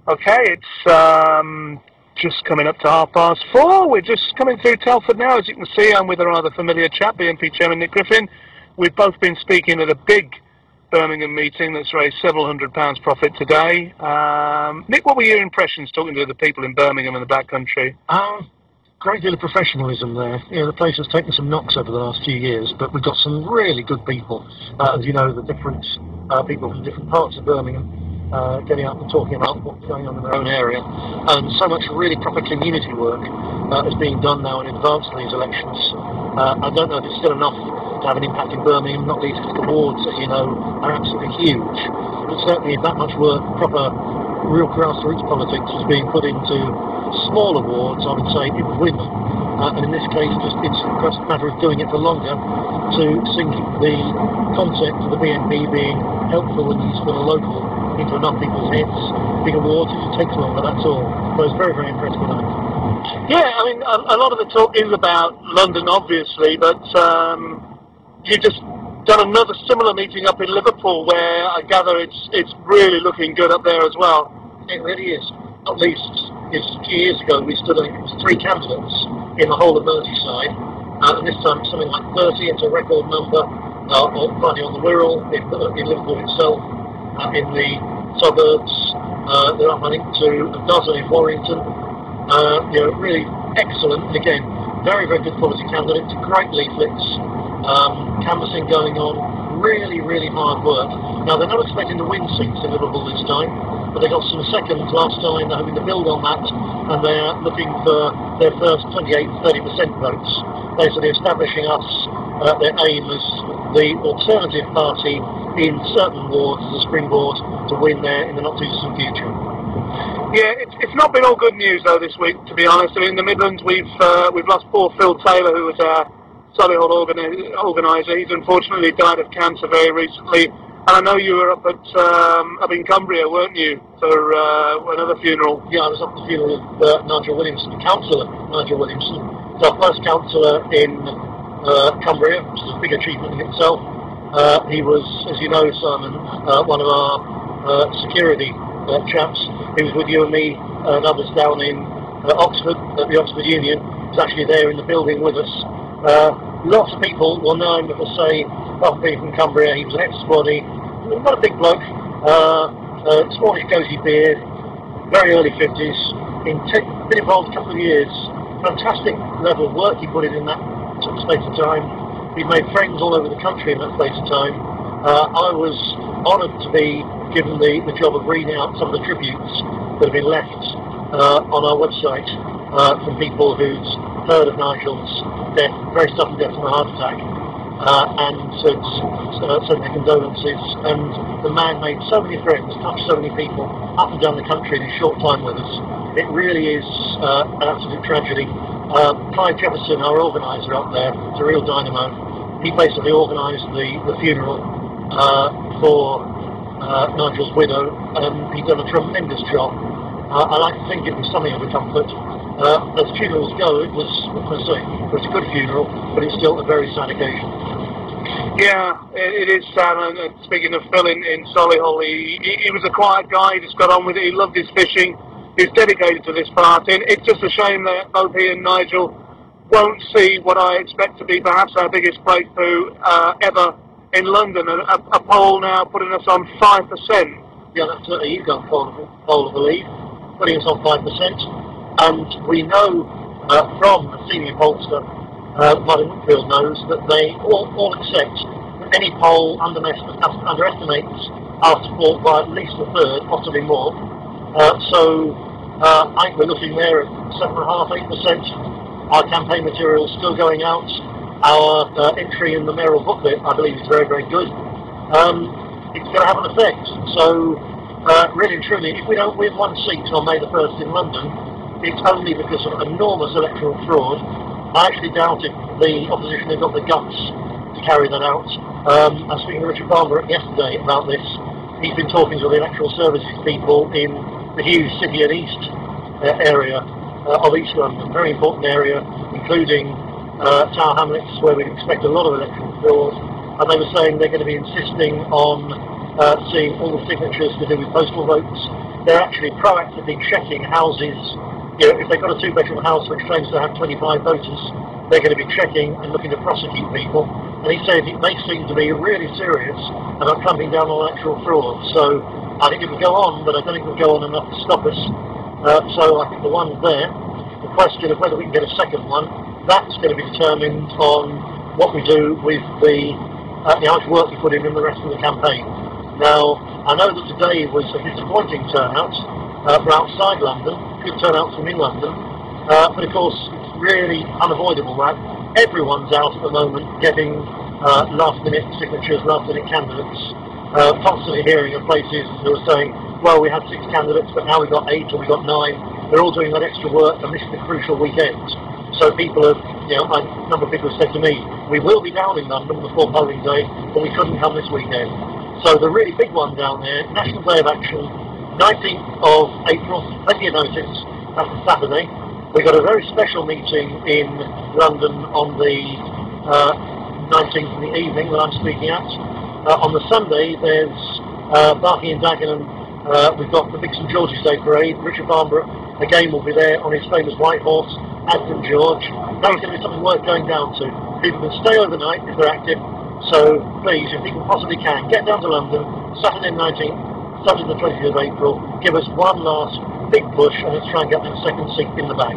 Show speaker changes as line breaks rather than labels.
Okay, it's just coming up to 4:30. We're just coming through Telford now. As you can see, I'm with a rather familiar chap, BNP Chairman Nick Griffin. We've both been speaking at a big Birmingham meeting that's raised several £100 profit today. Nick, what were your impressions talking to the people in Birmingham and the Black Country?
Great deal of professionalism there. You know, the place has taken some knocks over the last few years, but we've got some really good people. As you know, the different people from different parts of Birmingham getting up and talking about what's going on in their own area. And so much really proper community work is being done now in advance of these elections. I don't know if it's still enough to have an impact in Birmingham, not least because the wards, as you know, are absolutely huge. But certainly that much work, proper real grassroots politics is being put into smaller wards, I would say it would win them. And in this case, it's just a matter of doing it for longer to sink the concept of the BNP being helpful and useful and local into enough people's heads. Bigger wards, it just takes longer, that's all. So I was very, very impressed with that.
Yeah, I mean, a lot of the talk is about London, obviously, but you've just done another similar meeting up in Liverpool, where I gather it's really looking good up there as well.
It really is. Not least, a few years ago we stood, I think it was 3 candidates in the whole of Merseyside, and this time something like 30. It's a record number running on the Wirral, in Liverpool itself, in the suburbs. They're up, I think, to a dozen in Warrington. Really excellent. And again, very, very good quality candidates, great leaflets, canvassing going on, really, really hard work. Now, they're not expecting to win seats in Liverpool this time, but they got some seconds last time. They're hoping to build on that, and they're looking for their first 28-30% votes, basically establishing us, their aim as the alternative party in certain wards as a springboard to win there in the not-too-distant future.
Yeah, it's not been all good news though this week, to be honest. I mean, in the Midlands we've lost poor Phil Taylor, who was our Solihull organiser. He's unfortunately died of cancer very recently. And I know you were up in Cumbria, weren't you, for another funeral?
Yeah, I was up at the funeral of Nigel Williamson, councillor Nigel Williamson. It's our first councillor in Cumbria, which is a big achievement in itself. He was, as you know, Simon, one of our security chaps. He was with you and me and others down in Oxford, at the Oxford Union. He was actually there in the building with us. Lots of people will know him, but will say, well, being from Cumbria, he was an ex-squaddy, not a big bloke, smallish goatee beard, very early 50s, been involved a couple of years. Fantastic level of work he put in that sort of space of time. We've made friends all over the country in that space of time. I was honoured to be given the job of reading out some of the tributes that have been left on our website from people who'd heard of Nigel's death, very sudden death from a heart attack, and sent their condolences. And the man made so many friends, touched so many people up and down the country in a short time with us. It really is an absolute tragedy. Clive Jefferson, our organiser up there, is a real dynamo. He basically organised the funeral for Nigel's widow, and he's done a tremendous job. I like to think it was something of a comfort. As funerals go, it was a good funeral, but it's still a very sad occasion.
Yeah, it is sad. And speaking of Phil in Solihull, he was a quiet guy. He just got on with it. He loved his fishing. He's dedicated to this party. And it's just a shame that both he and Nigel won't see what I expect to be perhaps our biggest breakthrough ever in London. A poll now putting us on 5%.
Yeah, that's certainly you've got poll of the lead, putting us on 5%. And we know from the senior pollster, Martin Whitfield knows, that they all accept that any poll underestimates our support by at least a third, possibly more. So I think we're looking there at 7.5–8%. Our campaign material is still going out. Our entry in the mayoral booklet, I believe, is very, very good. It's going to have an effect. So really and truly, if we don't win one seat on May the 1st in London, it's only because of enormous electoral fraud. I actually doubted the opposition had got the guts to carry that out. I was speaking to Richard Barber yesterday about this. He's been talking to the electoral services people in the huge City and East area of East London, very important area, including Tower Hamlets, where we'd expect a lot of electoral fraud. And they were saying they're going to be insisting on seeing all the signatures to do with postal votes they're actually proactively checking houses. You know, if they've got a 2-bedroom house which claims to have 25 voters, they're going to be checking and looking to prosecute people. And he said it may seem to be really serious about clamping down on actual fraud. So I think it will go on, but I don't think it will go on enough to stop us. So I think the one there, the question of whether we can get a second one, that's going to be determined on what we do with the how much work we put in the rest of the campaign. Now, I know that today was a disappointing turnout for outside London, good turnout from in London, but of course it's really unavoidable, right? Everyone's out at the moment getting last-minute signatures, last-minute candidates, constantly hearing of places who are saying, well, we had 6 candidates, but now we've got 8 or we've got 9. They're all doing that extra work, and this is the crucial weekend. So people have, you know, a number of people have said to me, we will be down in London before polling day, but we couldn't come this weekend. So the really big one down there, National Day of Action, 19th of April, plenty of notice, that's a Saturday. We've got a very special meeting in London on the 19th in the evening that I'm speaking at. On the Sunday, there's Barking and Dagenham. We've got the big St George's Day Parade. Richard Barnborough, again, will be there on his famous white horse, Advent George. That's going to be something worth going down to. People can stay overnight if they're active. So please, if people possibly can, get down to London, Saturday 19th, Sunday the 20th of April. Give us one last big push, and let's try and get that second seat in the bag.